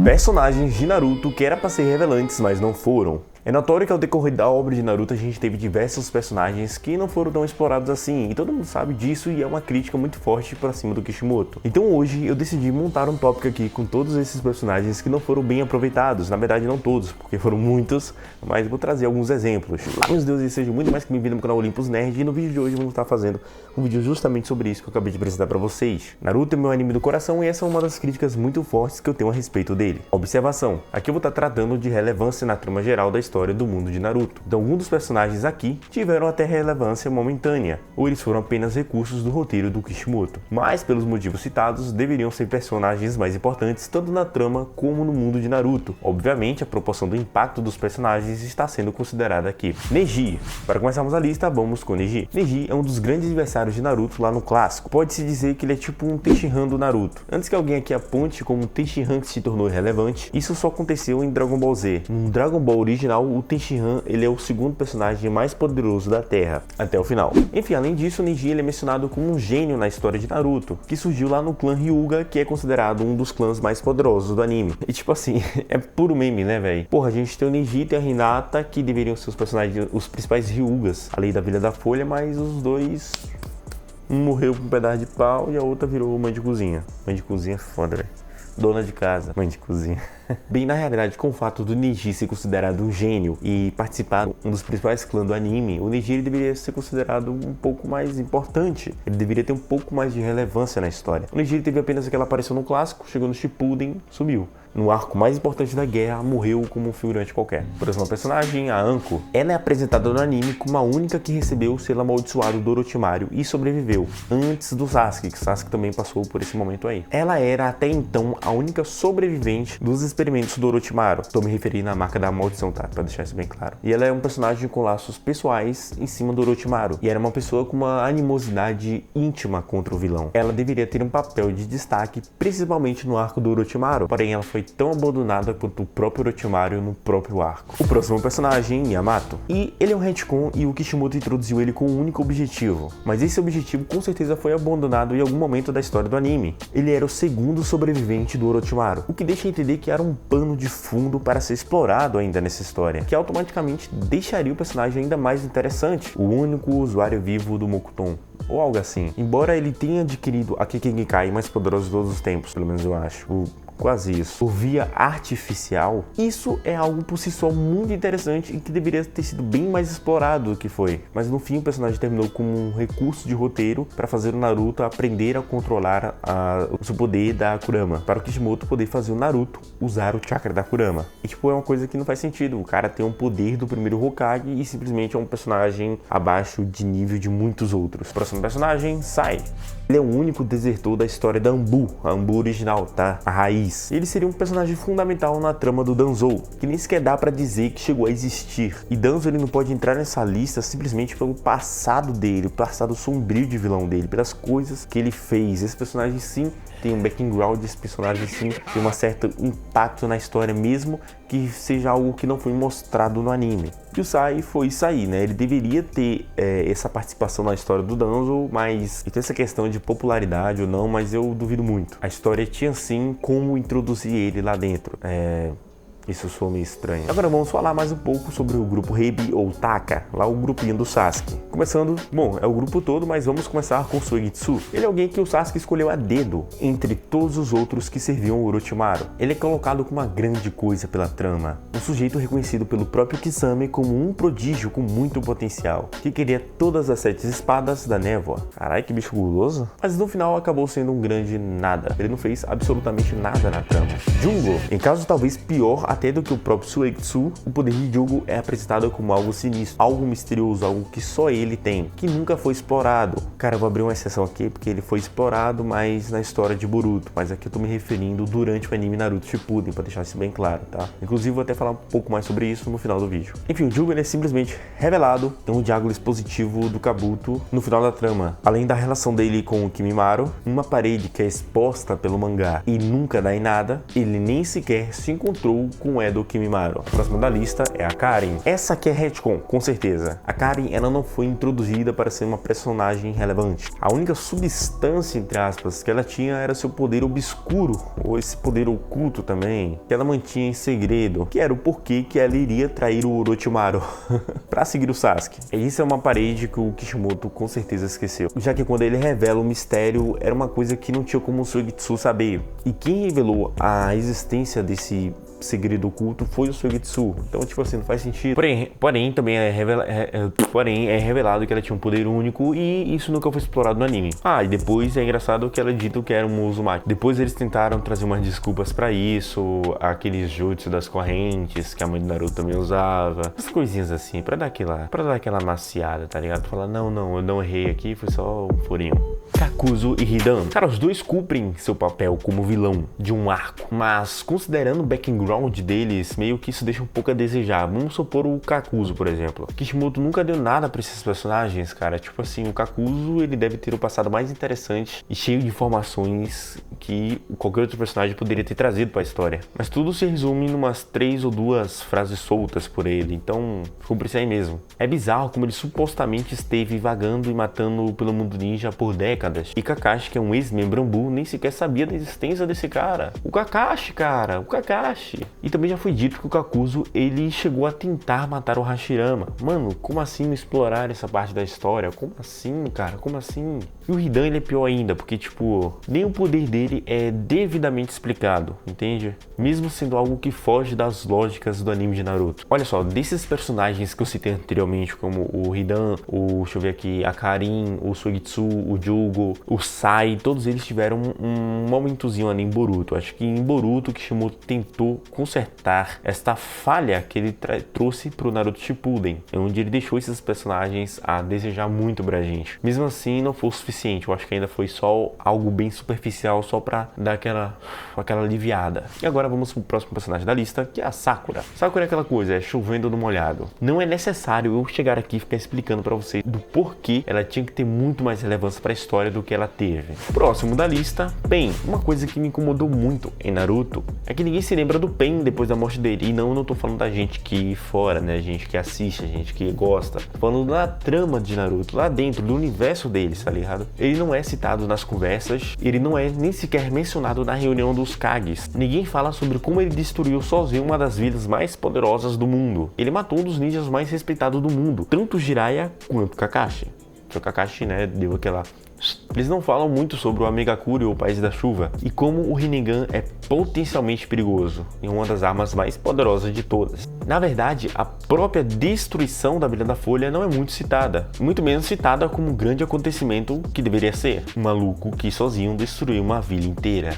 Personagens de Naruto que era para ser relevantes, mas não foram. É notório que ao decorrer da obra de Naruto a gente teve diversos personagens que não foram tão explorados assim, e todo mundo sabe disso e é uma crítica muito forte pra cima do Kishimoto. Então hoje eu decidi montar um tópico aqui com todos esses personagens que não foram bem aproveitados, na verdade não todos, porque foram muitos, mas vou trazer alguns exemplos. Meus deuses, sejam muito mais que bem-vindos no canal Olympus Nerd, e no vídeo de hoje vamos estar fazendo um vídeo justamente sobre isso que eu acabei de apresentar pra vocês. Naruto é meu anime do coração e essa é uma das críticas muito fortes que eu tenho a respeito dele. Observação, aqui eu vou estar tratando de relevância na trama geral da história do mundo de Naruto. Então, alguns dos personagens aqui tiveram até relevância momentânea, ou eles foram apenas recursos do roteiro do Kishimoto. Mas, pelos motivos citados, deveriam ser personagens mais importantes tanto na trama como no mundo de Naruto. Obviamente, a proporção do impacto dos personagens está sendo considerada aqui. Neji. Para começarmos a lista, vamos com Neji. Neji é um dos grandes adversários de Naruto lá no clássico. Pode-se dizer que ele é tipo um Tenshinhan do Naruto. Antes que alguém aqui aponte como um Tenshinhan que se tornou irrelevante, isso só aconteceu em Dragon Ball Z. No Dragon Ball original, o Tenshinhan ele é o segundo personagem mais poderoso da Terra, até o final. Enfim, além disso, Neji ele é mencionado como um gênio na história de Naruto, que surgiu lá no clã Hyuga, que é considerado um dos clãs mais poderosos do anime. E tipo assim, é puro meme, né, velho? Porra, a gente tem o Neji e tem a Hinata, que deveriam ser os personagens, os principais Hyugas, além da Vila da Folha, mas os dois... Um morreu com um pedaço de pau e a outra virou mãe de cozinha. Mãe de cozinha é foda, velho. Dona de casa, mãe de cozinha. Bem, na realidade, com o fato do Neji ser considerado um gênio e participar de um dos principais clãs do anime, o Neji ele deveria ser considerado um pouco mais importante. Ele deveria ter um pouco mais de relevância na história. O Neji teve apenas aquela aparição no clássico, chegou no Shippuden, sumiu. No arco mais importante da guerra, morreu como um figurante qualquer. Próxima personagem, a Anko. Ela é apresentada no anime como a única que recebeu o selo amaldiçoado do Orochimaru e sobreviveu, antes do Sasuke, que Sasuke também passou por esse momento aí. Ela era até então a única sobrevivente dos experimentos do Orochimaru. Estou me referindo à marca da maldição, tá? Pra deixar isso bem claro. E ela é um personagem com laços pessoais em cima do Orochimaru. E era uma pessoa com uma animosidade íntima contra o vilão. Ela deveria ter um papel de destaque, principalmente no arco do Orochimaru, porém ela foi tão abandonada quanto o próprio Orochimaru no próprio arco. O próximo personagem, Yamato. E ele é um retcon e o Kishimoto introduziu ele com um único objetivo. Mas esse objetivo com certeza foi abandonado em algum momento da história do anime. Ele era o segundo sobrevivente do Orochimaru, o que deixa entender que era um pano de fundo para ser explorado ainda nessa história, que automaticamente deixaria o personagem ainda mais interessante, o único usuário vivo do Mokuton, ou algo assim. Embora ele tenha adquirido a Kekkei mais poderoso de todos os tempos, pelo menos eu acho, quase isso, por via artificial, isso é algo por si só muito interessante e que deveria ter sido bem mais explorado do que foi. Mas no fim o personagem terminou como um recurso de roteiro para fazer o Naruto aprender a controlar o seu poder da Kurama, para o Kishimoto poder fazer o Naruto usar o chakra da Kurama. E tipo, é uma coisa que não faz sentido, o cara tem um poder do primeiro Hokage e simplesmente é um personagem abaixo de nível de muitos outros. Próximo personagem, Sai. Ele é o único desertor da história da Anbu, a Anbu original, tá? A raiz. Ele seria um personagem fundamental na trama do Danzou, que nem sequer dá pra dizer que chegou a existir. E Danzou ele não pode entrar nessa lista simplesmente pelo passado dele, o passado sombrio de vilão dele, pelas coisas que ele fez. Esse personagem sim tem um background, esse personagem sim tem um certo impacto na história mesmo que seja algo que não foi mostrado no anime. E o Sai foi Sai, né? Ele deveria ter essa participação na história do Danzo, mas tem essa questão de popularidade ou não, mas eu duvido muito. A história tinha sim como introduzir ele lá dentro. Isso soa meio estranho. Agora vamos falar mais um pouco sobre o grupo Hebi ou Taka, lá o grupinho do Sasuke. Começando, bom, é o grupo todo, mas vamos começar com o Suigetsu. Ele é alguém que o Sasuke escolheu a dedo entre todos os outros que serviam o Orochimaru. Ele é colocado como uma grande coisa pela trama. Um sujeito reconhecido pelo próprio Kisame como um prodígio com muito potencial, que queria todas as 7 espadas da névoa. Carai, que bicho guloso. Mas no final acabou sendo um grande nada. Ele não fez absolutamente nada na trama. Jungo, em caso talvez pior até do que o próprio Suigetsu, o poder de Jungo é apresentado como algo sinistro, algo misterioso, algo que só ele tem, que nunca foi explorado. Cara, eu vou abrir uma exceção aqui porque ele foi explorado mais na história de Boruto, mas aqui eu tô me referindo durante o anime Naruto Shippuden, pra deixar isso bem claro, tá? Inclusive vou até falar um pouco mais sobre isso no final do vídeo. Enfim, o Jungo ele é simplesmente revelado em um diálogo expositivo do Kabuto no final da trama. Além da relação dele com o Kimimaro, uma parede que é exposta pelo mangá e nunca dá em nada, ele nem sequer se encontrou com Edo Kimimaro. A próxima da lista é a Karin. Essa aqui é retcon, com certeza. A Karin, ela não foi introduzida para ser uma personagem relevante. A única substância, entre aspas, que ela tinha era seu poder obscuro, ou esse poder oculto também, que ela mantinha em segredo, que era o porquê que ela iria trair o Orochimaru para seguir o Sasuke. E isso é uma parede que o Kishimoto com certeza esqueceu, já que quando ele revela o mistério, era uma coisa que não tinha como o Suigetsu saber. E quem revelou a existência desse segredo oculto foi o Suigetsu. Então, tipo assim, não faz sentido. Porém também é revelado que ela tinha um poder único e isso nunca foi explorado no anime. E depois é engraçado que ela dito que era um Uzumaki. Depois eles tentaram trazer umas desculpas pra isso, aqueles jutsu das correntes que a mãe do Naruto também usava, as coisinhas assim, pra dar aquela maciada, tá ligado? Falar, não, eu não errei aqui, foi só um furinho. Kakuzu e Hidan. Cara, os dois cumprem seu papel como vilão de um arco, mas considerando o background deles, meio que isso deixa um pouco a desejar. Vamos supor o Kakuzu, por exemplo. Kishimoto nunca deu nada pra esses personagens, cara. Tipo assim, o Kakuzu, ele deve ter o passado mais interessante e cheio de informações que qualquer outro personagem poderia ter trazido pra história. Mas tudo se resume em umas 3 ou 2 frases soltas por ele, então ficou por isso aí mesmo. É bizarro como ele supostamente esteve vagando e matando pelo mundo ninja por décadas. E Kakashi, que é um ex-membro Ambu, nem sequer sabia da existência desse cara. O Kakashi, cara, o Kakashi. E também já foi dito que o Kakuzu, ele chegou a tentar matar o Hashirama. Mano, como assim não explorar essa parte da história? Como assim, cara? Como assim? E o Hidan, ele é pior ainda, porque, tipo, nem o poder dele é devidamente explicado, entende? Mesmo sendo algo que foge das lógicas do anime de Naruto. Olha só, desses personagens que eu citei anteriormente, como o Hidan, deixa eu ver aqui, a Karin, o Suigetsu, o Jugo, o Sai, todos eles tiveram um momentozinho ali em Boruto. Acho que em Boruto, Kishimoto tentou consertar esta falha que ele trouxe pro Naruto Shippuden, onde ele deixou esses personagens a desejar muito pra gente. Mesmo assim, não foi o suficiente. Eu acho que ainda foi só algo bem superficial, só pra dar aquela aliviada. E agora vamos pro próximo personagem da lista, que é a Sakura. Sakura é aquela coisa, é chovendo no molhado. Não é necessário eu chegar aqui e ficar explicando pra vocês do porquê ela tinha que ter muito mais relevância pra história do que ela teve. Próximo da lista, Pain. Uma coisa que me incomodou muito em Naruto é que ninguém se lembra do Pain depois da morte dele. E não tô falando da gente que fora, né? Gente que assiste, a gente que gosta. Tô falando da trama de Naruto, lá dentro, do universo deles, tá ligado? Ele não é citado nas conversas, ele não é nem sequer mencionado na reunião dos Kages. Ninguém fala sobre como ele destruiu sozinho uma das vilas mais poderosas do mundo. Ele matou um dos ninjas mais respeitados do mundo, tanto Jiraiya quanto Kakashi. Que o Kakashi, né, deu aquela... Eles não falam muito sobre o Amigakuri ou o País da Chuva e como o Rinnegan é potencialmente perigoso e uma das armas mais poderosas de todas. Na verdade, a própria destruição da Vila da Folha não é muito citada, muito menos citada como um grande acontecimento que deveria ser. Um maluco que sozinho destruiu uma vila inteira.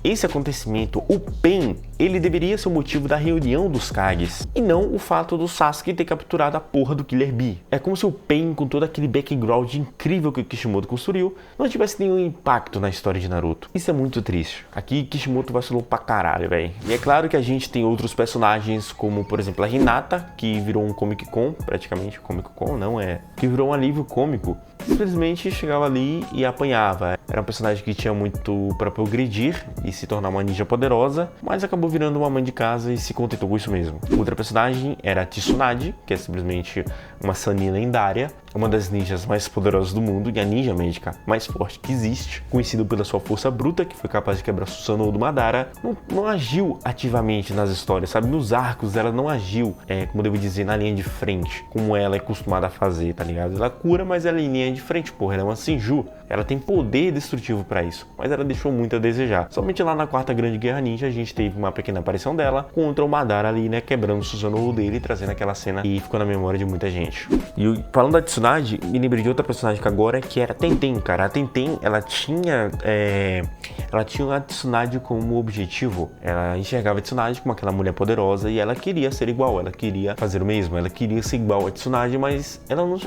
Esse acontecimento, o Pain, ele deveria ser o motivo da reunião dos Kages, e não o fato do Sasuke ter capturado a porra do Killer Bee. É como se o Pain, com todo aquele background incrível que o Kishimoto construiu, não tivesse nenhum impacto na história de Naruto. Isso é muito triste. Aqui, Kishimoto vacilou pra caralho, velho. E é claro que a gente tem outros personagens, como, por exemplo, a Hinata, que virou um Comic Con, praticamente Comic Con, não é? Que virou um alívio cômico. Simplesmente chegava ali e apanhava. Era um personagem que tinha muito pra progredir e se tornar uma ninja poderosa, mas acabou virando uma mãe de casa e se contentou com isso mesmo. Outra personagem era a Tsunade, que é simplesmente uma Sannin lendária, uma das ninjas mais poderosas do mundo e a ninja médica mais forte que existe, conhecido pela sua força bruta, que foi capaz de quebrar Susanoo do Madara. Não agiu ativamente nas histórias, sabe? Nos arcos ela não agiu, como eu devo dizer, na linha de frente, como ela é acostumada a fazer, tá ligado? Ela cura, mas ela é em linha de frente, porra, ela é uma Senju. Ela tem poder destrutivo pra isso, mas ela deixou muito a desejar. Somente lá na quarta grande guerra ninja a gente teve uma pequena aparição dela contra o Madara ali, né, quebrando o Susanoo dele, trazendo aquela cena e ficou na memória de muita gente. E falando da Tsunade, me lembrei de outra personagem que agora, que era a Tenten, cara. A Tenten, ela tinha a Tsunade como objetivo. Ela enxergava a Tsunade como aquela mulher poderosa e ela queria ser igual, ela queria fazer o mesmo, ela queria ser igual a Tsunade, mas ela não,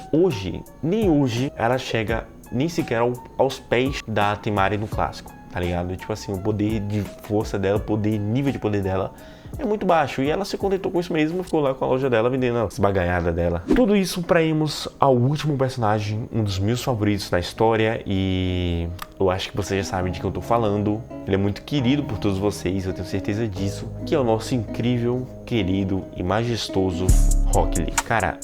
nem hoje, ela chega nem sequer aos pés da Temari no clássico. tá ligado? Tipo assim, o poder de força dela, nível de poder dela é muito baixo. E ela se contentou com isso mesmo, ficou lá com a loja dela vendendo as bagaiadas dela. Tudo isso pra irmos ao último personagem, um dos meus favoritos da história, e eu acho que vocês já sabem de quem eu tô falando. Ele é muito querido por todos vocês, eu tenho certeza disso, que é o nosso incrível, querido e majestoso Rock Lee. Cara,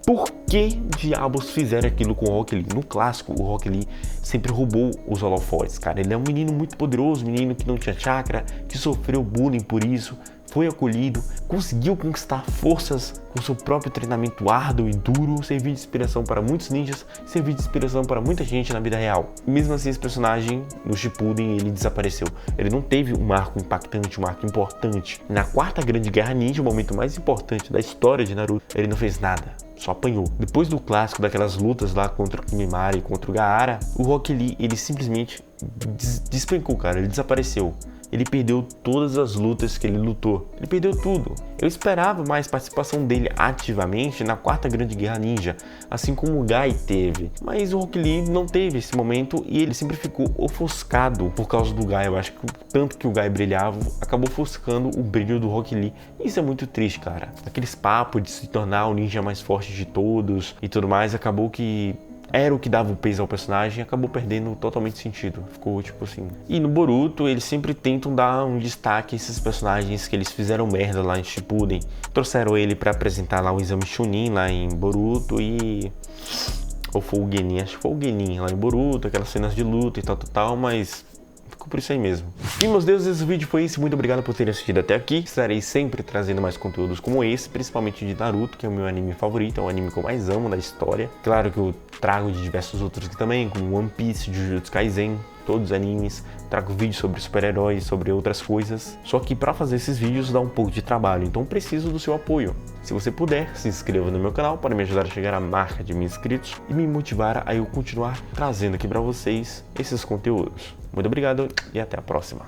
por que diabos fizeram aquilo com o Rock Lee? No clássico, o Rock Lee sempre roubou os holofotes, cara. Ele é um menino muito poderoso, menino que não tinha chakra, que sofreu bullying por isso, foi acolhido, conseguiu conquistar forças com seu próprio treinamento árduo e duro, serviu de inspiração para muitos ninjas, serviu de inspiração para muita gente na vida real. E mesmo assim, esse personagem, no Shippuden, ele desapareceu. Ele não teve um arco impactante, um arco importante. Na Quarta Grande Guerra Ninja, o momento mais importante da história de Naruto, ele não fez nada. Só apanhou. Depois do clássico, daquelas lutas lá contra o Kimimaro e contra o Gaara, o Rock Lee, ele simplesmente despencou, cara. Ele desapareceu. Ele perdeu todas as lutas que ele lutou. Ele perdeu tudo. Eu esperava mais participação dele ativamente na Quarta Grande Guerra Ninja, assim como o Gai teve. Mas o Rock Lee não teve esse momento e ele sempre ficou ofuscado por causa do Gai. Eu acho que tanto que o Gai brilhava, acabou ofuscando o brilho do Rock Lee. Isso é muito triste, cara. Aqueles papos de se tornar o ninja mais forte de todos e tudo mais, acabou que era o que dava o peso ao personagem e acabou perdendo totalmente sentido. Ficou tipo assim. E no Boruto, eles sempre tentam dar um destaque a esses personagens que eles fizeram merda lá em Shippuden. Trouxeram ele pra apresentar lá o exame Chunin lá em Boruto e... ou foi o Genin? Acho que foi o Genin lá em Boruto, aquelas cenas de luta e tal, mas... ficou por isso aí mesmo. E meus deuses, esse vídeo foi esse. Muito obrigado por terem assistido até aqui. Estarei sempre trazendo mais conteúdos como esse, principalmente de Naruto, que é o meu anime favorito, é o anime que eu mais amo da história. Claro que eu trago de diversos outros aqui também, como One Piece, Jujutsu Kaisen, todos os animes. Trago vídeos sobre super-heróis, sobre outras coisas. Só que para fazer esses vídeos dá um pouco de trabalho, então preciso do seu apoio. Se você puder, se inscreva no meu canal para me ajudar a chegar à marca de 1000 inscritos e me motivar a eu continuar trazendo aqui para vocês esses conteúdos. Muito obrigado e até a próxima.